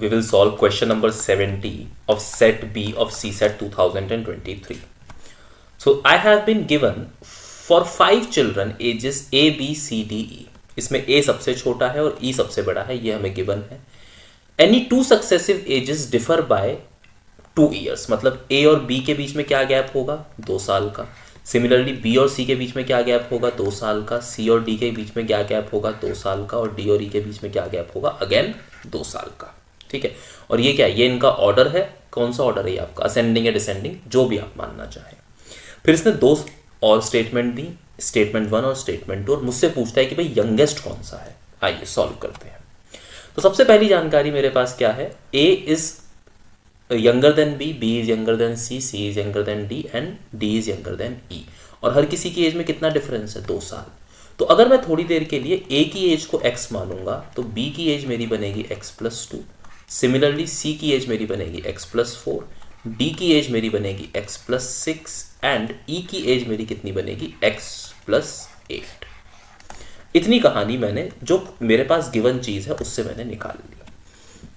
we will solve question number 70 of set B of CSET 2023. So I have been given for 5 children ages A, B, C, D, E. इसमें A सबसे छोटा है और E सबसे बड़ा है, ये हमें गिवन है. Any two successive ages differ by 2 years. मतलब A और B के बीच में क्या गैप होगा? 2 साल का. सिमिलरली B और C के बीच में क्या गैप होगा? 2 साल का. C और D के बीच में क्या गैप होगा? 2 साल का. और D और E के बीच में क्या गैप होगा? अगेन 2 साल का. ठीक है. और ये क्या है? ये इनका ऑर्डर है. कौन सा ऑर्डर है ये आपका? असेंडिंग या डिसेंडिंग, जो भी आप मानना चाहें. फिर इसने 2 और स्टेटमेंट दी, स्टेटमेंट 1 और स्टेटमेंट 2, और मुझसे पूछता है कि भाई यंगेस्ट कौन सा है. आइए सॉल्व करते हैं. तो सबसे पहली जानकारी मेरे पास क्या है? A is younger than B, B is younger than C, C is younger than D and D is younger than E. और हर किसी की एज में कितना डिफरेंस है? 2 साल. तो अगर मैं थोड़ी देर के लिए A की एज को X मानूंगा तो B की एज मेरी बनेगी X+2. सिमिलरली C की एज मेरी बनेगी X+4, D की एज मेरी बनेगी X+6 एंड E की एज मेरी कितनी बनेगी? X+8. इतनी कहानी मैंने जो मेरे पास गिवन चीज है उससे मैंने निकाल ली.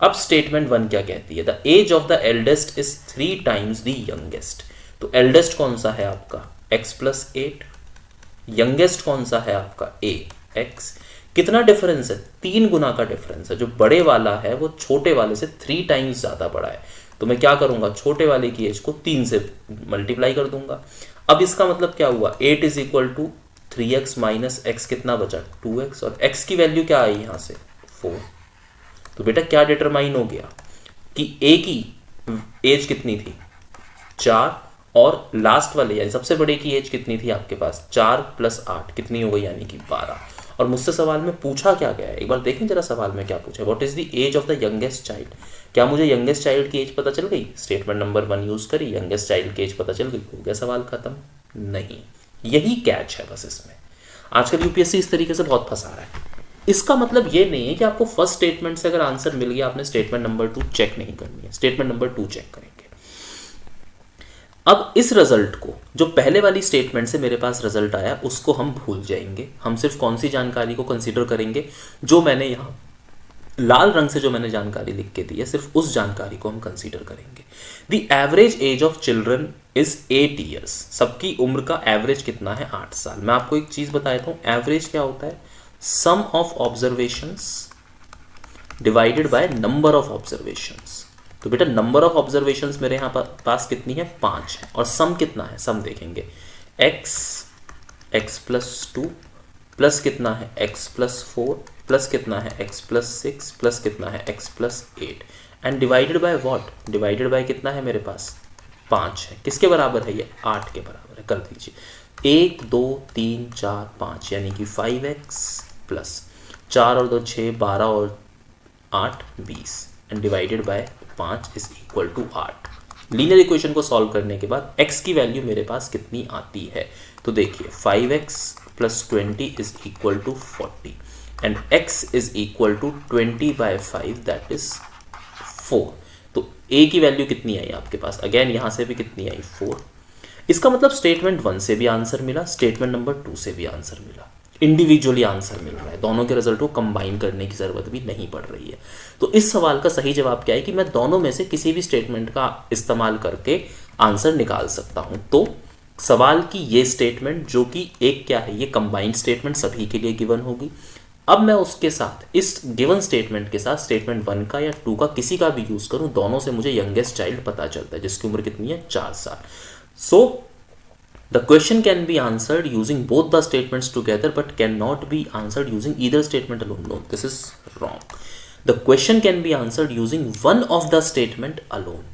अब स्टेटमेंट 1 क्या कहती है? The age of the eldest is 3 times the youngest. तो एल्डेस्ट कौन सा है आपका? X+8. यंगेस्ट कौन सा है आपका? A, X. कितना डिफरेंस है? 3 गुना का डिफरेंस है. जो बड़े वाला है वो छोटे वाले से 3 टाइम्स ज्यादा बड़ा है. तो मैं क्या करूंगा? छोटे वाले की एज को 3 से मल्टीप्लाई कर दूंगा. अब इसका मतलब क्या हुआ? 8 is equal to 3x minus x कितना बचा? 2x. और x की वैल्यू क्या आई यहां से? 4. तो बेटा क्या डिटरमाइन हो गया कि a की एज कितनी थी? 4. और लास्ट वाले यानी सबसे बड़े की एज कितनी थी आपके पास? 4 + 8 कितनी हो गई? यानी कि 12. और मुझसे सवाल में पूछा क्या गया है? एक बार देखें जरा सवाल में क्या पूछा है. What is the age of the youngest child. क्या मुझे यंगेस्ट चाइल्ड की एज पता चल गई? स्टेटमेंट नंबर 1 यूज करी, यंगेस्ट चाइल्ड की एज पता चल गई, हो गया सवाल खत्म? नहीं. यही कैच है बस इसमें. आजकल यूपीएससी इस तरीके से बहुत फंसा रहा है. इसका मतलब ये नहीं है कि आपको फर्स्ट स्टेटमेंट से अगर आंसर मिल गया आपने स्टेटमेंट नंबर 2 चेक नहीं करनी है. स्टेटमेंट नंबर 2 चेक करेंगे. अब इस रिजल्ट को, जो पहले वाली स्टेटमेंट से मेरे पास रिजल्ट आया, उसको हम भूल जाएंगे. हम सिर्फ कौन सी जानकारी को कंसीडर करेंगे? जो मैंने यहाँ लाल रंग से जो मैंने जानकारी लिख के दी है, सिर्फ उस जानकारी को हम कंसीडर करेंगे. The average age of children is 8 years. सबकी उम्र का एवरेज कितना है? 8 साल. मैं आपको एक चीज बता देता हूं, एवरेज क्या होता है? Sum of observations divided by number of observations. तो बेटा नंबर ऑफ ऑब्जर्वेशंस मेरे यहाँ पास कितनी है? 5 है. और सम कितना है? सम देखेंगे, x+2 प्लस कितना है? x+4 प्लस कितना है? x+6 प्लस कितना है? x+8 and divided by what? Divided by कितना है मेरे पास? 5 है. किसके बराबर है ये? 8 के बराबर है. कर दीजिए. 1 2 3 4 5 यानी कि 5x प्लस 4 और 2 6, 12 और 8 20 and divided by 5 is equal to 8. Linear equation को सॉल्व करने के बाद x की वैल्यू मेरे पास कितनी आती है? तो देखिए 5x plus 20 is equal to 40 and x is equal to 20/5 that is 4. तो a की वैल्यू कितनी आई आपके पास? अगेन यहां से भी कितनी आई? 4. इसका मतलब स्टेटमेंट 1 से भी आंसर मिला, स्टेटमेंट नंबर 2 से भी आंसर मिला. इंडिविजुअली आंसर मिल रहा है. दोनों के रिजल्ट को कंबाइन करने की जरूरत भी नहीं पड़ रही है. तो इस सवाल का सही जवाब क्या है कि मैं दोनों में से किसी भी स्टेटमेंट का इस्तेमाल करके आंसर निकाल सकता हूं. तो सवाल की ये स्टेटमेंट जो कि एक क्या है? ये कंबाइंड स्टेटमेंट सभी के लिए गिवन होगी. अब मैं उसके साथ इस गिवन स्टेटमेंट के साथ स्टेटमेंट 1 का या 2 का किसी का भी यूज करूं, दोनों से मुझे यंगेस्ट चाइल्ड पता चलता है जिसकी उम्र कितनी है? 4 साल. सो the question can be answered using both the statements together but cannot be answered using either statement alone. No, this is wrong. The question can be answered using one of the statement alone.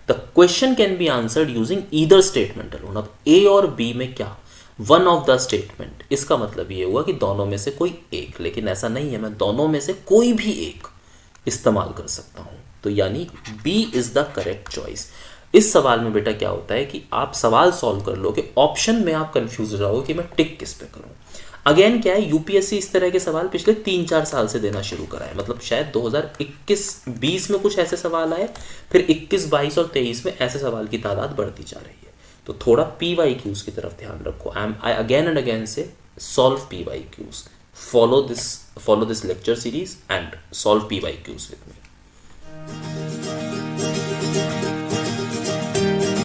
The question can be answered using either statement alone. अब A और B में क्या? One of the statement. इसका मतलब ये हुआ कि दोनों में से कोई एक, लेकिन ऐसा नहीं है. मैं दोनों में से कोई भी एक इस्तेमाल कर सकता हूं. तो यानी B is the correct choice. इस सवाल में बेटा क्या होता है कि आप सवाल सॉल्व कर लो कि ऑप्शन में आप कंफ्यूज हो जाओगे कि मैं टिक किस पे करूं. अगेन क्या है, यूपीएससी इस तरह के सवाल पिछले 3-4 साल से देना शुरू करा है. मतलब शायद 2021-20 में कुछ ऐसे सवाल आए, फिर 21, 22 और 23 में ऐसे सवाल की तादाद बढ़ती जा रही है. तो थोड़ा PYQs की तरफ ध्यान रखो. आई अगेन एंड अगेन से solve PYQs. follow this lecture series and solve PYQs with me.